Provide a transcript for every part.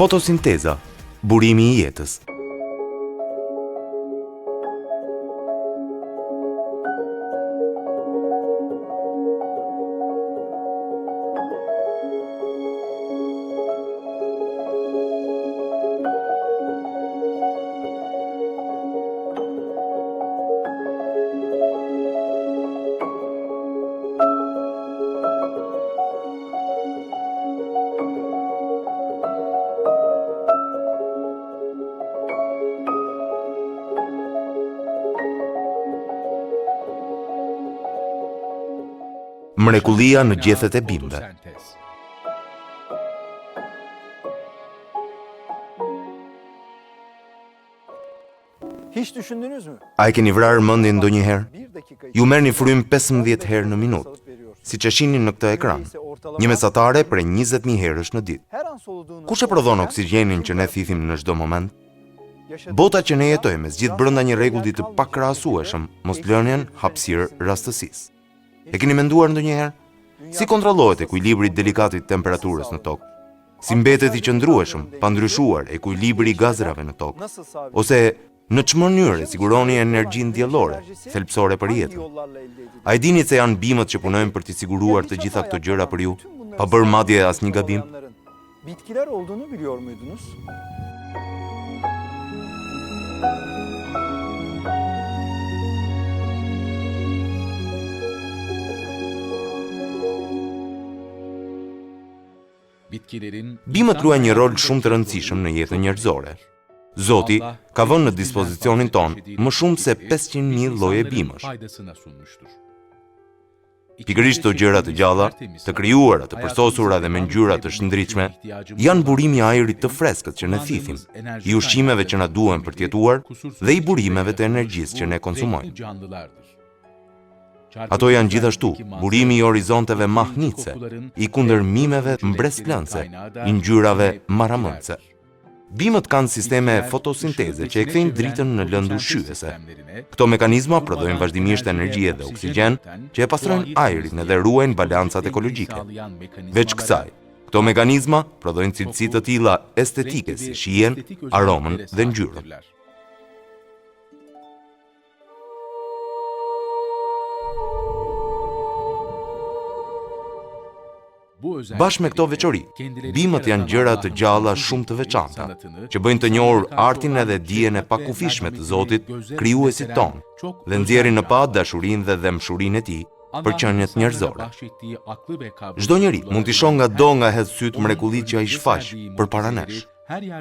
Fotosinteza Burimi I jetës. Mrekullia në gjethet e bimëve. Hiç düşündünüz mü? A e keni vrarë mendjen ndonjëherë? Ju merrni frym 15 herë në minutë, siç e shihni në këtë ekran. Një mesatare për 20.000 herësh në ditë. Her an soluduğunuz Kush e prodhon oksigjenin që ne thithim në çdo moment? Bota që ne jetojmë zgjidh brenda një rregulli të pakrahasueshëm, moslënien, hapësirë, rastësisë. E keni menduar ndonjëherë? Si kontrollohet ekuilibri delikat I temperaturës në tokë? Si mbetet I qëndrueshëm, pa ndryshuar ekuilibri I gazrave në tokë? Ose në çmë mënyrë siguroni energjinë diellore, thelpsore për jetën? A e dini se janë bimët që punojnë për të siguruar të gjitha këto gjëra për ju, pa bërë madje asnjë gabim? Bitkiler olduğunu biliyor muydunuz? Bimët luajnë një rol shumë të rëndësishëm në jetën njerëzore. Zoti ka vënë në dispozicionin tonë më shumë se 500.000 lloje bimësh. Pikërisht këto gjëra të gjalla, të krijuara, të përsosura dhe me ngjyra të shëndritshme, janë burimi I ajrit të freskët që ne thithim, I ushqimeve që na duhen për të jetuar dhe I burimeve të energjisë që ne konsumojmë. Ato janë gjithashtu burimi I orizonteve mahnitse, I kundërmimeve mbresplënse, I ngjyrave maramëndse. Bimët kanë sisteme fotosinteze që e kthejnë dritën në lëndë ushqyese. Këto mekanizma prodhojnë vazhdimisht energji dhe oksigjen që e pastrojnë ajrin dhe ruajnë balancat ekologjike. Veç kësaj, këto mekanizma prodhojnë cilësi të tilla estetike si shijen, aromën dhe ngjyrën. Bashkë me këto veçori, bimët janë gjëra të gjalla shumë të veçanta, që bëjnë të njohur artin edhe dijen e pakufishme të Zotit, krijuesit ton, dhe nxjerrin në pa dashurinë dhe dëmshurinë e Tij për qenjet njerëzore. Çdo njeri mund t'i shohë nga hedh syt mrekullitë që ai shfaq përpara nesh.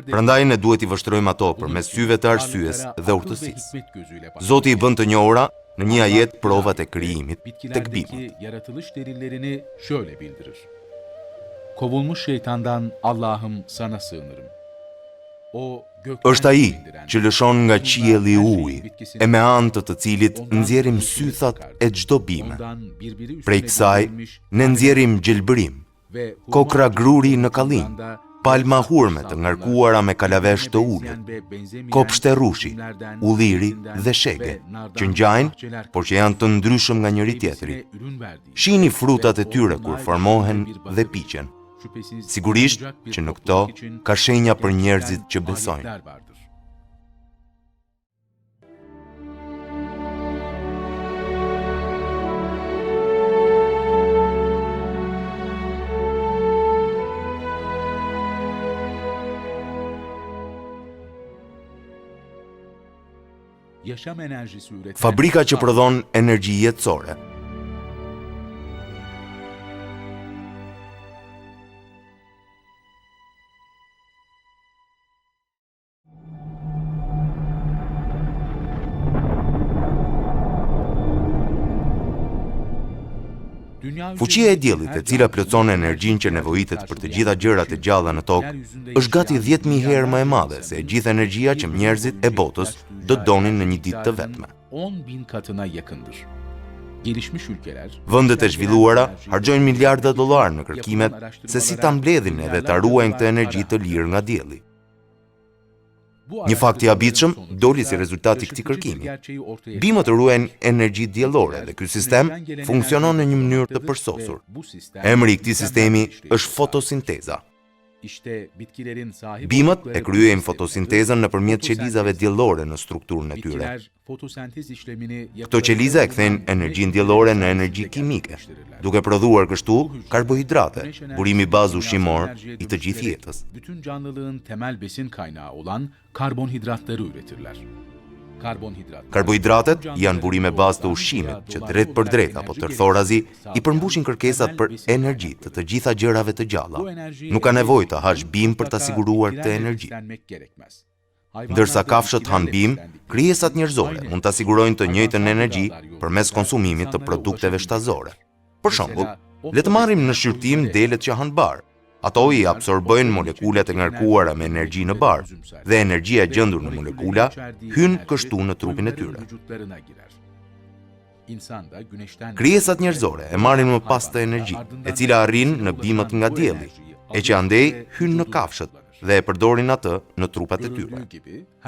Prandaj ne duhet I vështrojmë ato përmes syve të arsyes dhe urtësisë. Zoti I bën të njohura në një ajet provat e krijimit tek bimët. Kovulmuş şeytandan Allah'ım sana sığınırım. Është ai që lëshon nga qielli ujë, e me anë të cilit nxjerrim sythat e çdo bime. Prej kësaj ne nxjerrim gjelbërim, kokra gruri në kallim, palma hurme të ngarkuara me kalavesh të ulët, kopshte rushi, ulliri dhe shege, që ngjajnë, por që janë të ndryshëm nga njëri tjetri. Shihni frutat e tyre kur formohen dhe piqen. Sigurisht që në këto ka shenja për njerëzit që besojnë. Fabrika që prodhon energji jetësore. Fuqia e diellit, e cila plotson energjinë që nevojitet për të gjitha gjërat e gjalla në tokë, është gati 10.000 herë më e madhe se e gjithë energjia që njerëzit e botës do donin në një ditë të vetme. Vendet e zhvilluara harxojnë miliarda dollar në kërkimet se si ta mbledhin edhe ta ruajnë këtë energji të lirë nga dielli. Një fakt I habitshëm doli si rezultat I këtij kërkimi. Bimët ruajnë energji diellore dhe ky sistem funksionon në një mënyrë të përsosur. Emri I këtij sistemi është fotosinteza. Bimët e kryejnë fotosintezën nëpërmjet qelizave diellore në strukturën e tyre. Këto qeliza e kthejnë energjinë diellore në energji kimike, duke prodhuar kështu karbohidrate, burimi bazë ushqimor i të gjithë jetës. Bütün canlılığın temel besin kaynağı olan karbonhidratları üretirler. Karbohidratet janë burime bazë të ushqimit që drejt për drejt apo tërthorazi i përmbushin kërkesat për energji të gjitha gjërave të gjalla. Nuk ka nevojë të hash bimë për ta siguruar këtë energji. Ndërsa kafshët han bimë, krijesat njerëzore mund ta sigurojnë të njëjtën energji përmes konsumimit të produkteve shtazore. Për shembull, le të marrim në shqyrtim delet që han bar. Ato i absorbojnë molekulat e ngarkuara me energji në bar, dhe energjia e gjendur në molekula hyn kështu në trupin e tyre. Krijesat njerëzore e marrin më pas të energji, e cila arrin në bimët nga dielli, e që andej hyn në kafshët dhe e përdorin atë në trupat e tyre.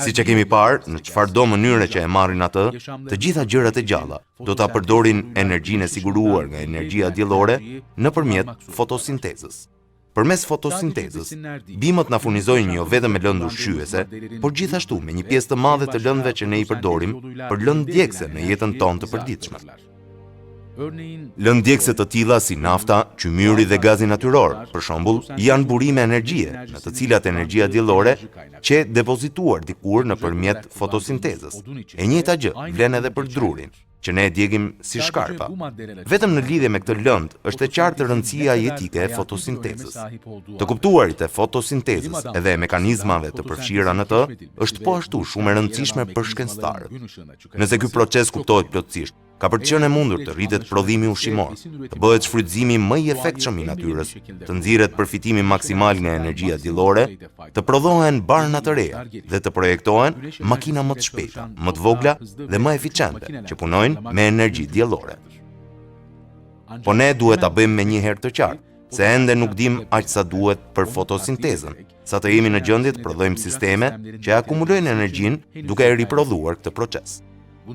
Siç e kemi parë, në çfarëdo mënyre që e marrin atë, të gjitha gjërat e gjalla do ta përdorin energjinë e siguruar nga energjia diellore nëpërmjet fotosintezës. Përmes fotosintezës, bimët na furnizojnë jo vetëm me lëndë ushqyese, por gjithashtu me një pjesë të madhe të lëndëve që ne i përdorim për lëndë djegëse në jetën tonë të përditshme. Lëndë djegëse të tilla si nafta, qymyri dhe gazi natyror, për shembull, janë burime energjie, në të cilat energjia diellore që depozituar dikur nëpërmjet fotosintezës. E njëjta gjë vlen edhe për drurin, që ne e djegim si shkarpa. Vetëm në lidhje me këtë lëndë është e qartë rëndësia jetike e fotosintezës. Të kuptuarit e fotosintezës edhe e mekanizmave të përfshira në të është po ashtu shumë e rëndësishme për shkencëtarët. Nëse ky proces kuptohet plotësisht, ka për të qenë e mundur të rritet prodhimi ushqimor, të bëhet shfrytëzimi më i efektshëm i natyrës, të nxirret përfitimi maksimal nga energjia diellore, të prodhohen barna të reja dhe të projektohen makina më të shpejta, më të vogla dhe më eficiente që punojnë me energji diellore. Po ne duhet ta bëjmë me një herë të qartë, se ende nuk dim aq sa duhet për fotosintezën, sa të jemi në gjendje të prodhojmë sisteme që akumulojnë energjinë duke e riprodhuar këtë proces.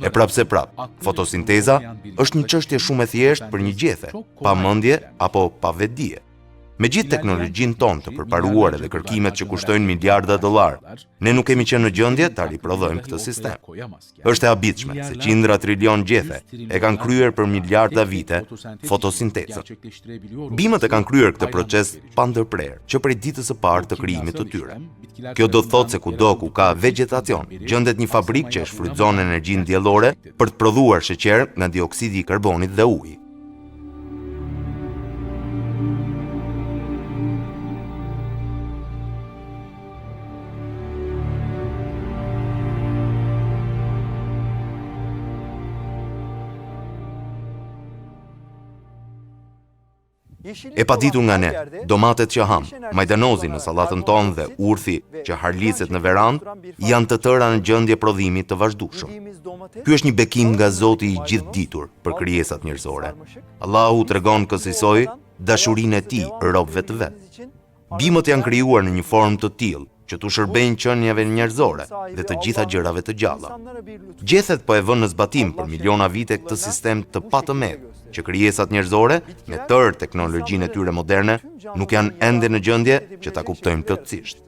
E prapse prap, fotosinteza është një çështje shumë e thjeshtë për një gjethe, pa mendje apo pa vetdije. Me gjithë teknologjinë tonë të përparuar dhe kërkimet që kushtojnë miliarda dollar, ne nuk kemi qenë në gjendje ta riprodhojmë këtë sistem. Është e habitshme se qindra trilion gjethe e kanë kryer për miliarda vite fotosintezën. Bimët e kanë kryer këtë proces pa ndërprerje, që prej ditës së parë të krijimit të tyre. Kjo do të thotë se kudo ku ka vegjetacion, gjendet një fabrikë që shfrytëzon energjinë diellore për të prodhuar sheqer nga dioksidi i karbonit dhe uji. E paditur nga ne, domatet që ham, majdanozi në sallatën tonë dhe urthi që harlicet në verandë janë të tëra në gjendje prodhimi të vazhdueshëm. Ky është një bekim nga Zoti i gjithditur për krijesat njerëzore. Allahu tregon kësaj dashurinë e tij robëve të vet. Bimët janë krijuar në një formë të tillë që tu shërbejnë qenieve njerëzore dhe të gjitha gjërave të gjalla. Gjethet po e vënë në zbatim për miliona vite këtë sistem të patëmedh, që krijesat njerëzore, me tërë teknologjinë e tyre moderne, nuk janë ende në gjendje që ta kuptojnë plotësisht.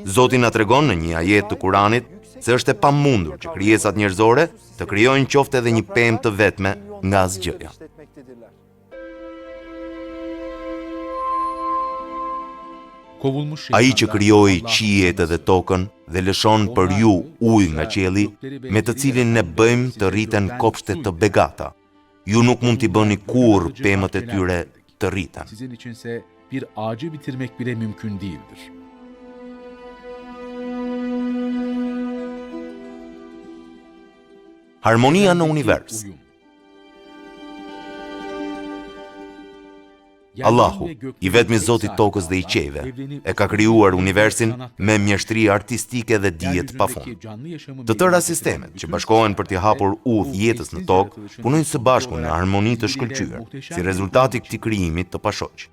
Zoti na tregon në një ajet të Kuranit se është e pamundur që krijesat njerëzore të krijojnë qoftë edhe një pemë të vetme nga asgjëja. Ai që krijoi qiejt dhe tokën dhe lëshon për ju ujë nga qielli, me të cilin ne bëjmë të rriten kopshte të begata. Ju nuk mund t'i bëni kurrë pemët e tyre të rriten. Sizin içinse bir ağacı bitirmek bile mümkün değildir. Harmonia në univers. Allahu, i vetmi Zoti i tokës dhe i qiejve, e ka krijuar universin me mjeshtri artistike dhe dije të pafund. Të tëra sistemet që bashkohen për t'i hapur udhë jetës në tokë, punojnë së bashku në harmoni të shkëlqyer, si rezultati i këtij krijimi të pashoq.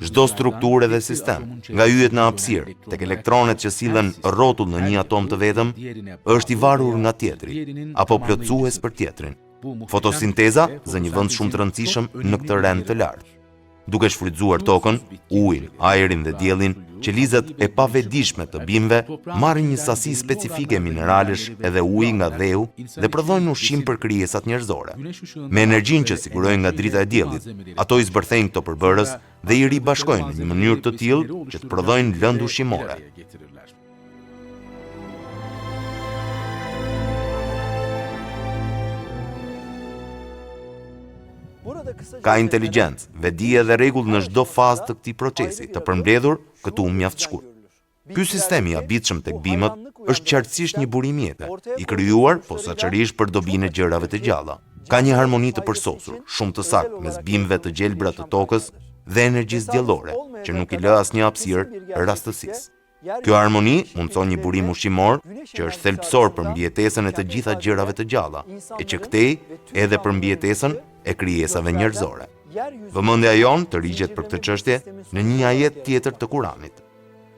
Çdo strukturë dhe sistem, nga yjet në hapësirë tek elektronet që sillen rrotull në një atom të vetëm, është i varur nga tjetri apo plotësues për tjetrin. Fotosinteza zë një vend shumë të rëndësishëm në këtë rend të lartë. Duke shfrytzuar tokën, ujin, ajrin dhe diellin, qelizat e pavedishme të bimëve marrin një sasi specifike mineralesh edhe uji nga dheu dhe prodhojnë ushqim për krijesat njerëzore. Me energjinë që sigurojnë nga drita e diellit, ato i zbërthejnë këto përbërës dhe i ribashkojnë në një mënyrë të tillë që të prodhojnë lëndë ushqimore. Ka inteligjencë, vedi dhe rregull në çdo fazë të këtij procesi, të përmbledhur këtu mjaft shkurt. Ky sistem i habitshëm tek bimët është qartësisht një burim jete, i krijuar posaçërisht për dobinë e gjërave të gjalla. Ka një harmoni të përsosur, shumë të saktë mes bimëve të gjelbra të tokës dhe energjisë diellore, që nuk i lë asnjë hapësirë rastësisë. Kjo harmoni mundson një burim ushqimor që është thelbësor për mbijetesën e të gjitha gjërave të gjalla, e që këtej edhe për mbijetesën e krijesave njerëzore. Vëmendja jon të rigjet për këtë çështje në një ajet tjetër të Kuranit.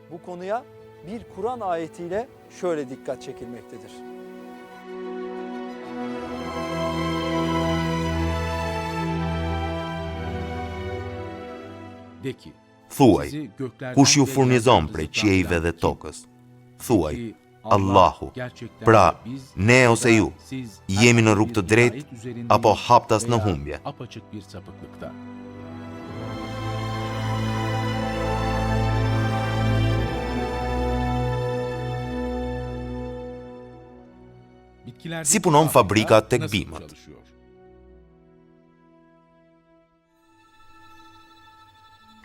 Bu konuya bir Kur'an ayetiyle şöyle dikkat çekilmektedir. Thuaj, kush ju furnizon prej qiejve dhe tokës? Thuaj, Allahu. Pra, ne ose ju, jemi në rrugë të drejtë apo haptas në humbje? Si punon fabrika tek bimët?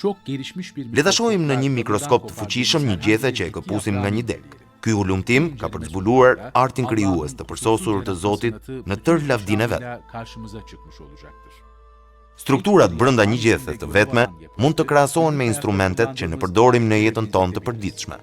Le ta shohim në një mikroskop të fuqishëm një gjethe që e këpusim nga një degë. Ky ulumtim ka për të zbuluar artin krijues të përsosur të Zotit në tërë lavdinë e vet. Strukturat brenda një gjethe të vetme mund të krahasohen me instrumentet që ne përdorim në jetën tonë të përditshme.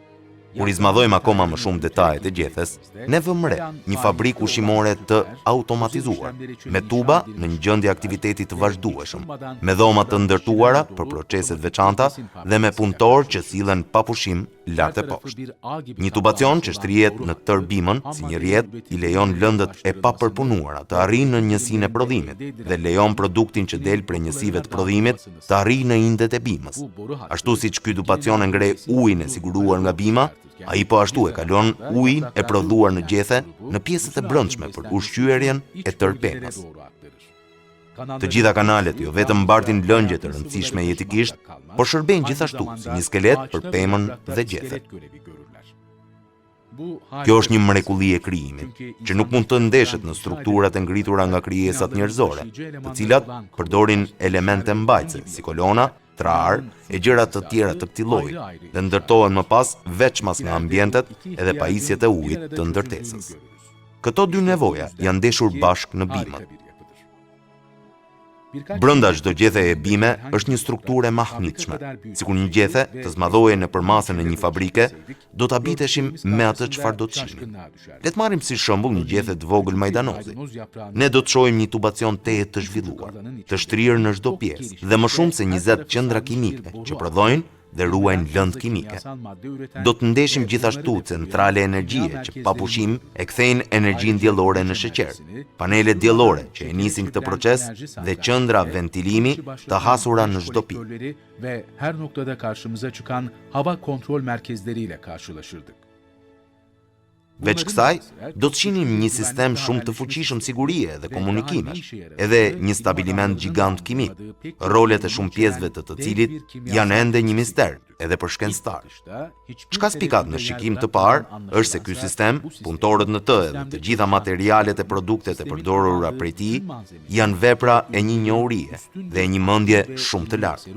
Kur i zmadhojmë akoma më shumë detajet e gjethes, ne vëmë re një fabrikë ushqimore të automatizuar, me tuba në një gjendje aktiviteti të vazhdueshëm, me dhoma të ndërtuara për proceset veçanta dhe me punëtorë që sillen pa pushim lart e poshtë. Një tubacion që shtrihet në tërë bimën si një rrjet i lejon lëndët e papërpunuara të arrijnë në njësinë e prodhimit dhe lejon produktin që del prej njësive të prodhimit të arrijë në indet e bimës. Ashtu siç ky tubacion e ngre ujin e siguruar nga bima, ai po ashtu e kalon ujin e prodhuar në gjethe në pjesët e brendshme për ushqyerjen e tërë pemës. Të gjitha kanalet jo vetëm mbartin lëngje të rëndësishme jetikisht, por shërbejnë gjithashtu si një skelet për pemën dhe gjethet. Kjo është një mrekulli e krijimit, që nuk mund të ndeshet në strukturat e ngritura nga krijesat njerëzore, të cilat përdorin elemente mbajtëse, si kolona, trar e gjëra të tjera të këtij lloji, dhe ndërtohen më pas veçmas nga ambientet edhe pajisjet e ujit të ndërtesës. Këto dy nevoja janë ndeshur bashkë në bimët. Brenda çdo gjethe e bime është një strukturë e mahnitshme. Sikur një gjethe të zmadhohej nëpër masën e një fabrike, do ta biteshim me atë çfarë do të shihnim. Le të marrim si shembull një gjethe të vogël majdanozi. Ne do të shohim një tubacion teje të zhvilluar, të shtrirë në çdo pjesë, dhe më shumë se 20 qendra kimike që prodhojnë dhe ruajnë lëndë kimike. Do të ndeshim gjithashtu centrale energjie që pa pushim e kthejnë energjinë diellore në sheqer, panele diellore që e nisin këtë proces dhe qendra ventilimi të hasura në çdo pikë. Ve her noktada karşımıza çıkan hava kontrol merkezleriyle karşılaşırdık. Veç kësaj, do të shihnim një sistem shumë të fuqishëm sigurie dhe komunikimesh, edhe një stabiliment gjigant kimik, rolet e shumë pjesëve të cilit janë ende një mister, edhe për shkencëtar. Çka spikat në shikim të parë është se ky sistem, punëtorët në të edhe të gjitha materialet e produktet e përdorura prej tij janë vepra e një njohurie dhe e një mendje shumë të lartë.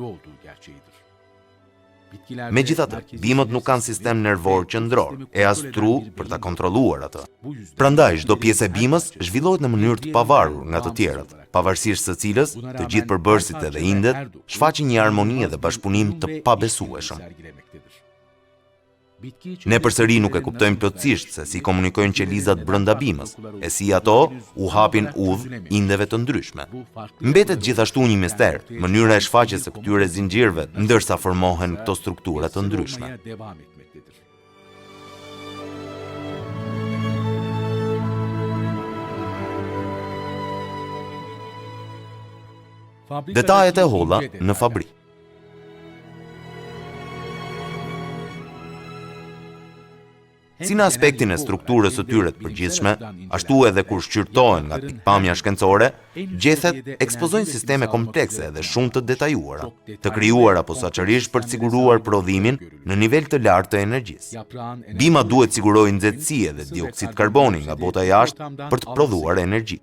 Megjithatë, bimët nuk kanë sistem nervor qendror e as tru për ta kontrolluar atë. Prandaj çdo pjesë e bimës zhvillohet në mënyrë të pavarur nga të tjerat, pavarësisht së cilës të gjithë përbërësit edhe indet shfaqin një harmoni dhe bashkëpunim të pabesueshëm. Ne përsëri nuk e kuptojmë plotësisht se si komunikojnë qelizat brenda bimës, e si ato u hapin udhë indeve të ndryshme. Mbetet gjithashtu një mister, mënyra e shfaqjes së këtyre zinxhirëve ndërsa formohen këto struktura të ndryshme. Detajet e holla në fabrikë. Si në aspektin e strukturës së tyre të përgjithshme, ashtu edhe kur shqyrtohen nga pikpamja shkencore, gjethet ekspozojnë sisteme komplekse dhe shumë të detajuara, të krijuara posaçërisht për të siguruar prodhimin në nivel të lartë të energjisë. Bima duhet sigurojë nxehtësi dhe dioksid karboni nga bota jashtë për të prodhuar energji.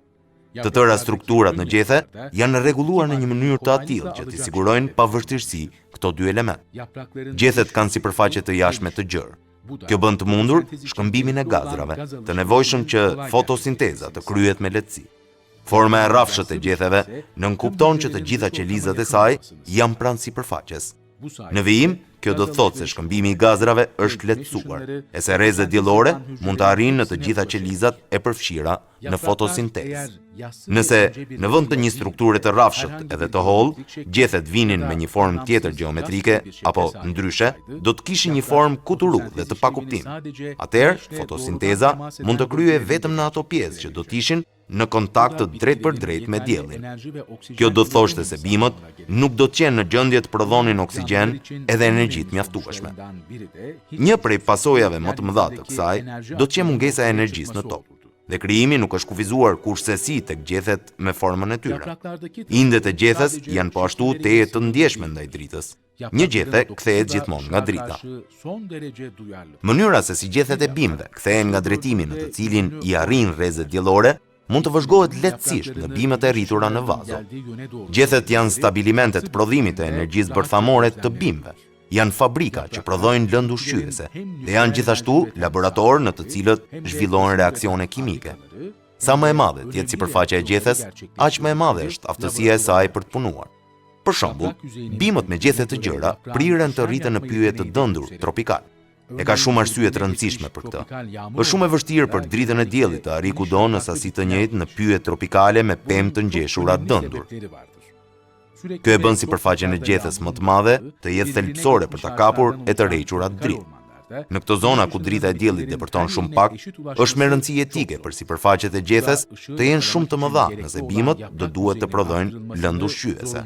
Të tëra strukturat në gjethe janë rregulluar në një mënyrë të tillë që të sigurojnë pavështirësi këto dy element. Gjethet kanë sipërfaqe të jashtme të gjerë. Kjo bën të mundur shkëmbimin e gazrave, të nevojshëm që fotosinteza të kryhet me lehtësi. Forma e rrafshët e gjetheve nënkupton që të gjitha qelizat e saj janë pranë sipërfaqes. Në vijim, kjo do të thotë se shkëmbimi i gazrave është lehtësuar, e se rrezet diellore mund të arrijnë në të gjitha qelizat e përfshira në fotosintezë. Nëse në vend të një strukture të rrafshët edhe të hollë, gjethet vinin me një formë tjetër gjeometrike apo ndryshe, do të kishin një formë kuturu dhe të pakuptim. Atëherë, fotosinteza mund të kryhej vetëm në ato pjesë që do të ishin në kontakt të drejt për drejt me diellin. Kjo do të thoshte se bimët nuk do të qenë në gjendje të prodhonin oksigjen edhe energji të mjaftueshme. Një prej pasojave më të mëdha të kësaj do të jetë mungesa e energjisë në tokë. Dhe krijimi nuk është kufizuar kurse tek gjethet me formën e tyre. Indet e gjethes janë po ashtu teje të ndjeshme ndaj dritës. Një gjethe kthehet gjithmonë nga drita. Mënyra se si gjethet e bimëve kthehen nga drejtimi në të cilin i arrin rrezet diellore mund të vëzhgohet lehtësisht në bimët e rritura në vazo. Gjethet janë stabilimente të prodhimit të energjisë bërthamore të bimëve. Janë fabrika që prodhojnë lëndë ushqyese dhe janë gjithashtu laborator në të cilët zhvillohen reaksione kimike. Sa më e madhe të jetë sipërfaqja e gjethes, aq më e madhe është aftësia e saj për të punuar. Për shembull, bimët me gjethe të gjëra priren të rriten në pyje të dëndur tropikal. E ka shumë arsye të rëndësishme për këtë. Është shumë e vështirë për dritën e diellit të arrijë kudo në sasi të njëjtë në pyje tropikale me pemë të ngjeshura dëndur. Kjo e bën sipërfaqen e gjethes më të madhe të jetë thelbësore për ta kapur e të rrequrat dritë. Në këto zona ku drita e diellit depërton shumë pak, është me rëndësi etike për sipërfaqet e gjethes të jenë shumë të mëdha nëse bimët do duhet të prodhojnë lëndë ushqyese.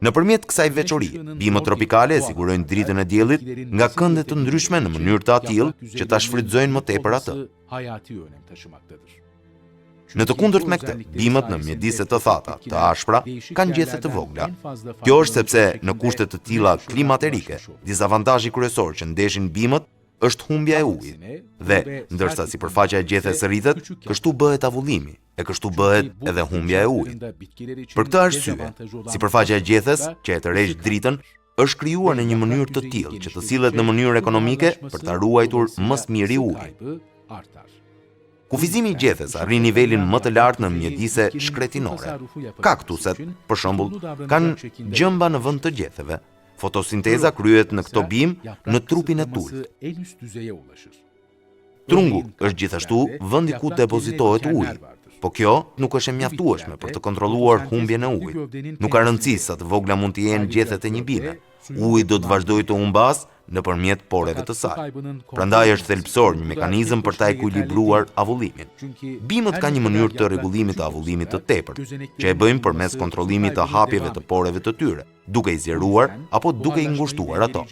Nëpërmjet kësaj veçorie, bimët tropikale e sigurojnë dritën e diellit nga kënde të ndryshme në mënyrë të tillë që ta shfrytëzojnë më tepër atë. Në të kundërt me këtë, bimët në mjedise të thata, të ashpra, kanë gjethe të vogla. Kjo është sepse në kushte të tilla klimaterike, dizavantazhi kryesor që ndeshin bimët është humbja e ujit. Dhe ndërsa sipërfaqja e gjethes rritet, kështu bëhet avullimi, e kështu bëhet edhe humbja e ujit. Për këtë arsye, sipërfaqja e gjethes që e tërheq dritën është krijuar në një mënyrë të tillë që të sillet në mënyrë ekonomike për ta ruajtur më së miri ujin. Kufizimi i gjethes arrin nivelin më të lartë në mjedise shkretinore. Kaktuset, për shembull, kanë gjëmba në vend të gjetheve. Fotosinteza kryhet në këto bimë në trupin e tult. Trungu është gjithashtu vendi ku depozitohet uji, po kjo nuk është e mjaftueshme për të kontrolluar humbjen e ujit. Nuk ka rëndësi sa të vogla mund të jenë gjethet e një bime. Uji do të vazhdojë të humbas nëpërmjet poreve të saj. Prandaj është thelbësor një mekanizëm për ta ekuilibruar avullimin. Bimët kanë një mënyrë të rregullimit të avullimit të tepërt, që e bëjnë përmes kontrollimit të hapjeve të poreve të tyre, duke i zgjeruar apo duke i ngushtuar ato.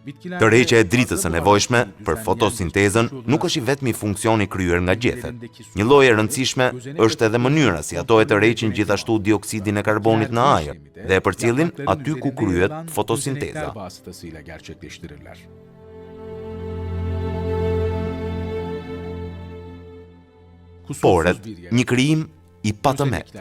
Tërheqja e dritës së nevojshme për fotosintezën nuk është i vetmi funksioni kryer nga gjethet. Një lloj e rëndësishme është edhe mënyra si ato e tërheqin gjithashtu dioksidin e karbonit në ajër dhe e përcjellin aty ku kryhet fotosinteza. Poret, një krijim i patëmet.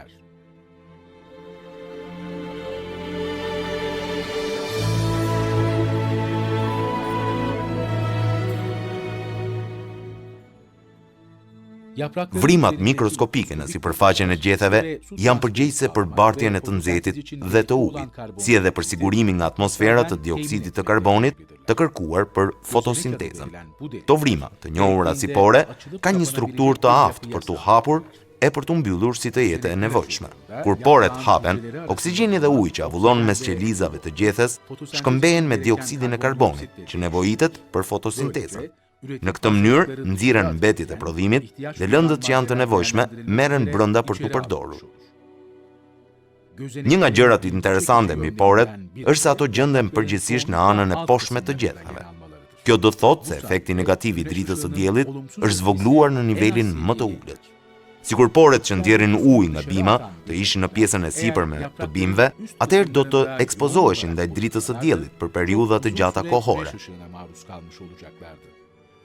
Vrimat mikroskopike në sipërfaqen e gjetheve janë përgjegjëse për bartjen e të nxehtit dhe të ujit, si edhe për sigurimin nga atmosfera të dioksidit të karbonit të kërkuar për fotosintezën. Këto vrima, të njohura si pore, kanë një strukturë të aftë për t'u hapur e për t'u mbyllur si të jetë e nevojshme. Kur poret hapen, oksigjeni dhe uji që avullon mes qelizave të gjethes shkëmbehen me dioksidin e karbonit, që nevojitet për fotosintezën. Në këtë mënyrë, nxirren mbetjet e prodhimit dhe lëndët që janë të nevojshme merren brenda për t'u përdorur. Një nga gjërat interesante mbi poret është se ato gjenden përgjithsisht në anën e poshtme të gjethave. Kjo do të thotë se efekti negativ i dritës së diellit është zvogluar në nivelin më të ulët. Sikur poret që ndjerrin ujë nga bima të ishin në pjesën e sipërme të bimëve, atëherë do të ekspozoheshin ndaj dritës së diellit për periudha të gjata kohore.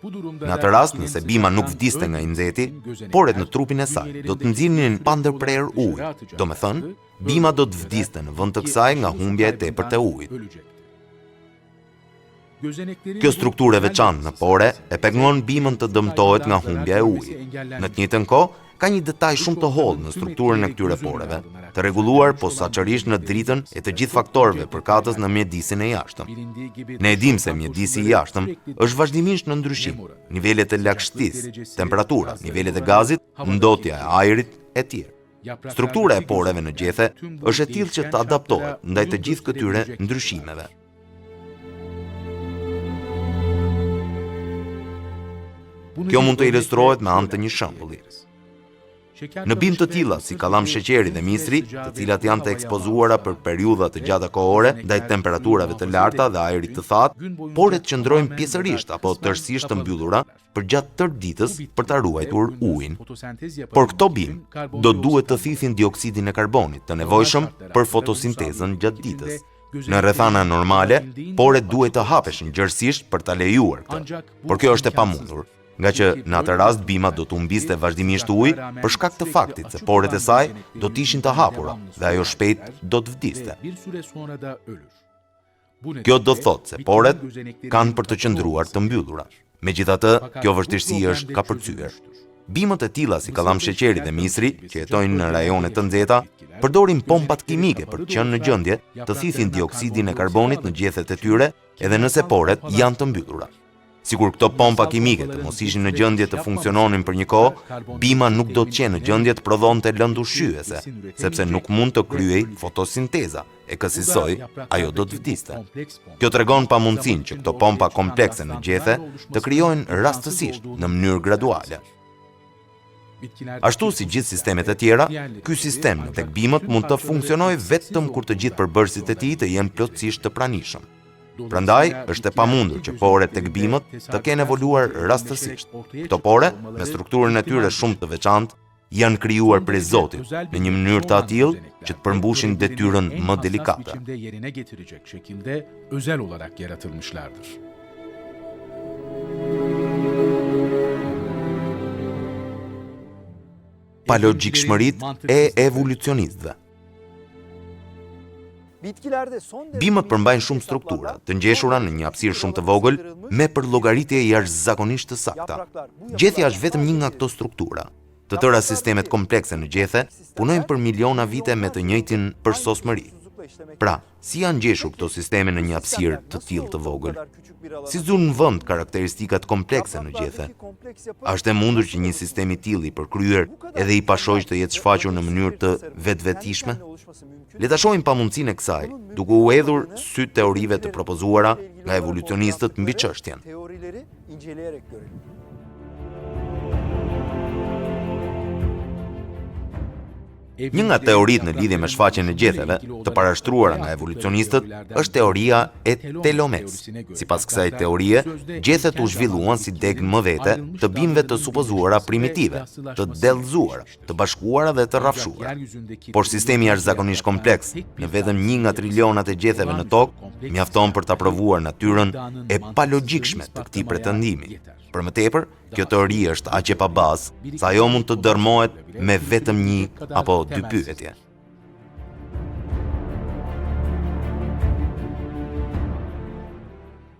Në atë rast, nëse bima nuk vdiste nga i nxehti, poret në trupin e saj do të nxirrnin pa ndërprer ujë. Domethënë, bima do të vdiste në vend të kësaj nga humbja e tepërt e ujit. Kjo strukturë e veçantë në pore e pengon bimën të dëmtohet nga humbja e ujit. Në të njëjtën kohë, ka një detaj shumë të hollë në strukturën e këtyre poreve, të rregulluar posaçërisht në dritën e të gjithë faktorëve përkatës në mjedisin e jashtëm. Ne e dimë se mjedisi i jashtëm është vazhdimisht në ndryshim, nivelet e lagështisë, temperatura, nivelet e gazit, ndotja e ajrit e tjerë. Struktura e poreve në gjethe është e tillë që të adaptohet ndaj të gjithë këtyre ndryshimeve. Kjo mund të ilustrohet me anë të një shembulli. Në bimë të tilla si kallam sheqeri dhe misri, të cilat janë të ekspozuara për periudha të gjata kohore ndaj temperaturave të larta dhe ajrit të thatë, poret qëndrojnë pjesërisht apo tërësisht të mbyllura përgjatë tërë ditës për ta ruajtur ujin. Por këto bimë do duhet të thithin dioksidin e karbonit të nevojshëm për fotosintezën gjatë ditës. Në rrethana normale, poret duhet të hapeshin gjërësisht për ta lejuar këtë, por kjo është e pamundur, nga që në atë rast bima do të humbiste vazhdimisht ujë për shkak të faktit se poret e saj do të ishin të hapura dhe ajo shpejt do të vdiste. Kjo do të thotë se poret kanë për të qëndruar të mbyllura. Megjithatë, kjo vështirësi është kapërcyer. Bimët e tilla si kallam sheqeri dhe misri, që jetojnë në rajone të nxehta, përdorin pompat kimike për të qenë në gjendje të thithin dioksidin e karbonit në gjethet e tyre, edhe nëse poret janë të mbyllura. Sikur këto pompa kimike të mos ishin në gjendje të funksiononin për një kohë, bima nuk do të qenë në gjendje të prodhonte lëndë ushqyese, sepse nuk mund të kryej fotosinteza, e kësaj ajo do të vdiste. Kjo tregon pamundësinë që këto pompa komplekse në gjethe të krijojnë rastësisht në mënyrë graduale. Ashtu si gjithë sistemet e tjera, ky sistem në tek bimët mund të funksionojë vetëm kur të gjithë përbërësit e tij të jenë plotësisht të pranishëm. Prandaj, është e pamundur që poret tek bimët të kenë evoluar rastësisht. Këto pore, me strukturën e tyre shumë të veçantë, janë krijuar prej Zotit në një mënyrë të tillë që të përmbushin detyrën më delikate. Yerine getirecek şekilde özel olarak yaratılmışlardır. Palogjikshmëritë e evolucionistëve. Bimët përmbajnë shumë struktura, të ngjeshura në një hapësirë shumë të vogël, me përllogaritje jashtëzakonisht të sakta. Gjethja është vetëm një nga këto struktura. Të tëra sistemet komplekse në gjethe punojnë për miliona vite me të njëjtin përsosmëri. Pra, si janë ngjeshur këto sisteme në një hapësirë të tillë të vogël? Si zun në vend karakteristikat komplekse në gjethe? A është e mundur që një sistem i tillë i përkryer edhe i pashojsh të jetë shfaqur në mënyrë të vetvetishme? Le ta shohim pamundësinë e kësaj, duke u hedhur sy teorive të propozuara nga evolucionistët mbi çështjen. Një nga teoritë në lidhje me shfaqjen e gjetheve, të parashtruara nga evolucionistët, është teoria e telomers. Sipas kësaj teorie, gjethet u zhvilluan si degë më vete të bimëve të supozuara primitive, të dellëzuara, të bashkuara dhe të rrafshuara. Por sistemi jashtëzakonisht kompleks, në vetëm 1 nga trilionat e gjetheve në tokë, mjafton për ta provuar natyrën e palogjikshme të këtij pretendimi. Për më tepër, kjo teori është aq e pa bazë, sa ajo mund të dërmohet me vetëm 1 apo 2 pyetje.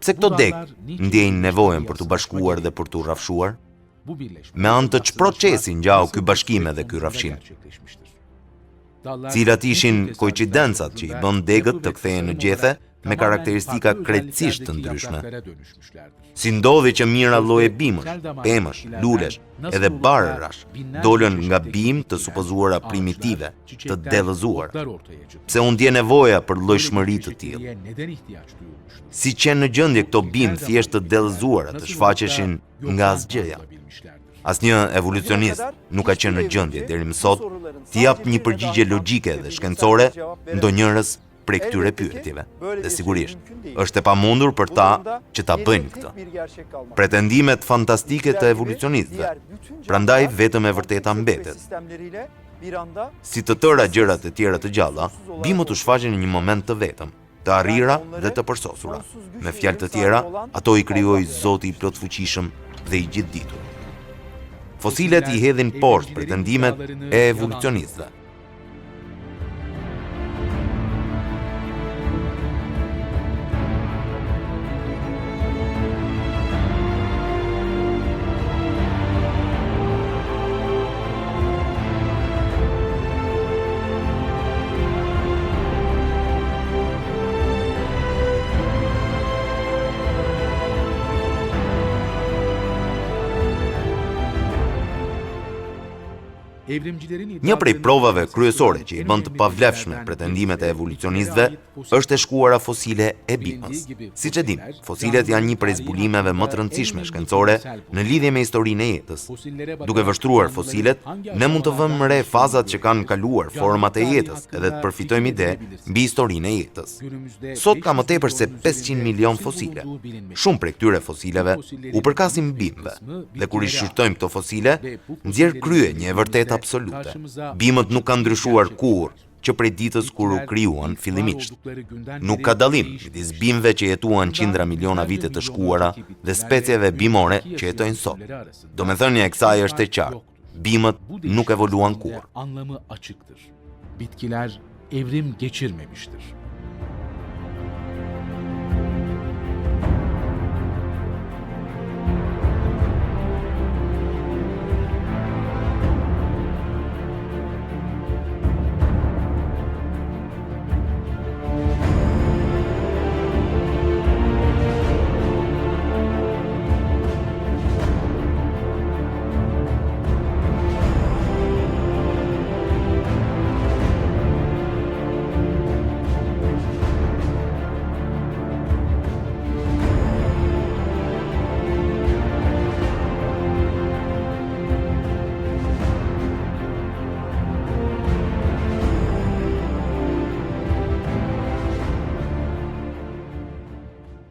Pse këto degë ndjejnë nevojën për të bashkuar dhe për të rrafshuar? Me anë të ç'procesi ngjau ky bashkim dhe ky rrafshim? Cilat ishin koincidencat që i bën degët të kthehen në gjethe me karakteristika krejtësisht të ndryshme? Si ndodhi që mira lloje bimësh, pemësh, lulesh edhe barërash dolën nga bimë të supozuara primitive, të dellëzuar? Pse u ndje nevoja për llojshmëri të tillë? Si qenë në gjendje këto bimë thjesht të dellëzuara të shfaqeshin nga asgjëja? Asnjë evolucionist nuk ka qenë në gjendje deri më sot të jap një përgjigje logjike dhe shkencore ndonjërs prej këtyre pyetjeve. Dhe sigurisht, është e pamundur për ta që ta bëjnë këtë. Pretendimet fantastike të evolucionistëve, prandaj vetëm e vërteta mbetet. Si të tëra gjërat e tjera të gjalla, bimët u shfaqen në një moment të vetëm, të arrira dhe të përsosura. Me fjalë të tjera, ato i krijoi Zoti i plotfuqishëm dhe i gjithditur. Fosilet i hedhin poshtë pretendimet e evolucionistëve. Një prej provave kryesore që i bën të pavlefshme pretendimet e evolucionistëve është e shkuara fosile e bimës. Siç e dim, fosilet janë një prej zbulimeve më të rëndësishme shkencore në lidhje me historinë e jetës. Duke vështruar fosilet, ne mund të vëmë re fazat që kanë kaluar format e jetës edhe të përfitojmë ide mbi historinë e jetës. Sot ka më tepër se 500 milion fosile. Shumë prej këtyre fosileve u përkasin bimëve, dhe kur i shqyrtojmë këto fosile, nxjerr krye një e vërtetë absolute. Bimët nuk kanë ndryshuar kurrë që prej ditës kur u krijuan fillimisht. Nuk ka dallim midis bimëve që jetuan qindra miliona vite të shkuara dhe specieve bimore që jetojnë sot. Domethënia e kësaj është e qartë. Bimët nuk evoluan kurrë. Anlamı açıktır. Bitkiler evrim geçirmemiştir.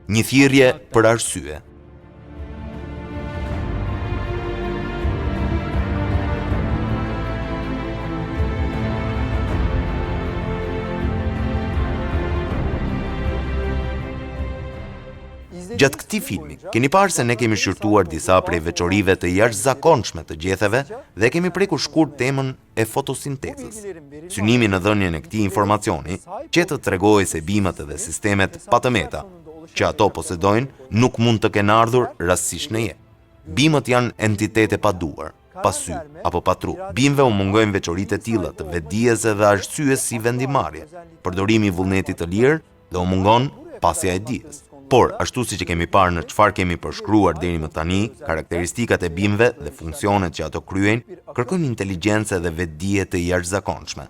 Një thirrje për arsye. Gjatë këtij filmi, keni parë se ne kemi shqyrtuar disa prej veçorive të jashtëzakonshme të gjetheve dhe kemi prekur shkurt temën e fotosintezës. Synimi në dhënien e këtij informacioni që të tregojë se bimët dhe sistemet patëmeta që ato posedojnë nuk mund të kenë ardhur rastësisht në jetë. Bimët janë entitete pa duar, pa sy apo pa tru. Bimëve u mungojnë veçoritë e tilla të vetdijes dhe arsyes si vendimarrje, përdorimi i vullnetit të lirë dhe u mungon pasja e dijes. Por, ashtu siç e kemi parë në çfarë kemi përshkruar deri më tani, karakteristikat e bimëve dhe funksionet që ato kryejnë kërkojnë inteligjencë dhe vetdije të jashtëzakonshme.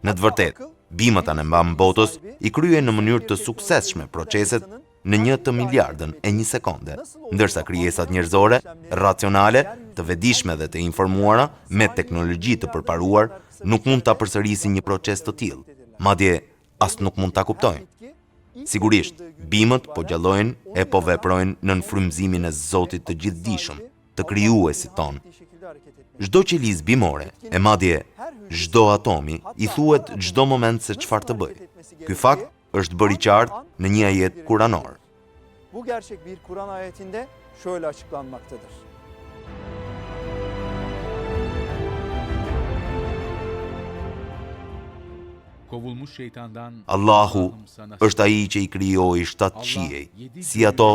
Në të vërtetë, bimët anë botës i kryejnë në mënyrë të suksesshme proceset në 1 miliardën e 1 sekonde, ndërsa krijesat njerëzore, racionale, të vetëdijshme dhe të informuara me teknologji të përparuar nuk mund ta përsërisin një proces të tillë, madje as nuk mund ta kuptojnë. Sigurisht, bimët po gjallojnë e po veprojnë nën frymëzimin e Zotit të gjithdijshëm, të krijuesit ton. Çdo qelizë bimore, e madje çdo atomi, i thuhet çdo moment se çfarë të bëjë. Ky fakt është bërë i qartë në një ajet kuranor. Bu gerçek bir Kur'an ayetinde şöyle açıklanmaktadır. Allahu është ai që i krijoi 7 qiej, si ato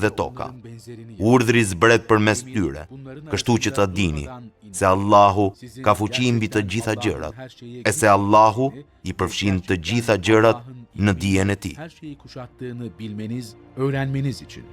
dhe toka. Urdhri zbret përmes tyre, kështu që ta dini se Allahu ka fuqi mbi të gjitha gjërat, e se Allahu i përfshin të gjitha gjërat në dijen e tij. Her şeyi kuşattığını bilmeniz, öğrenmeniz için.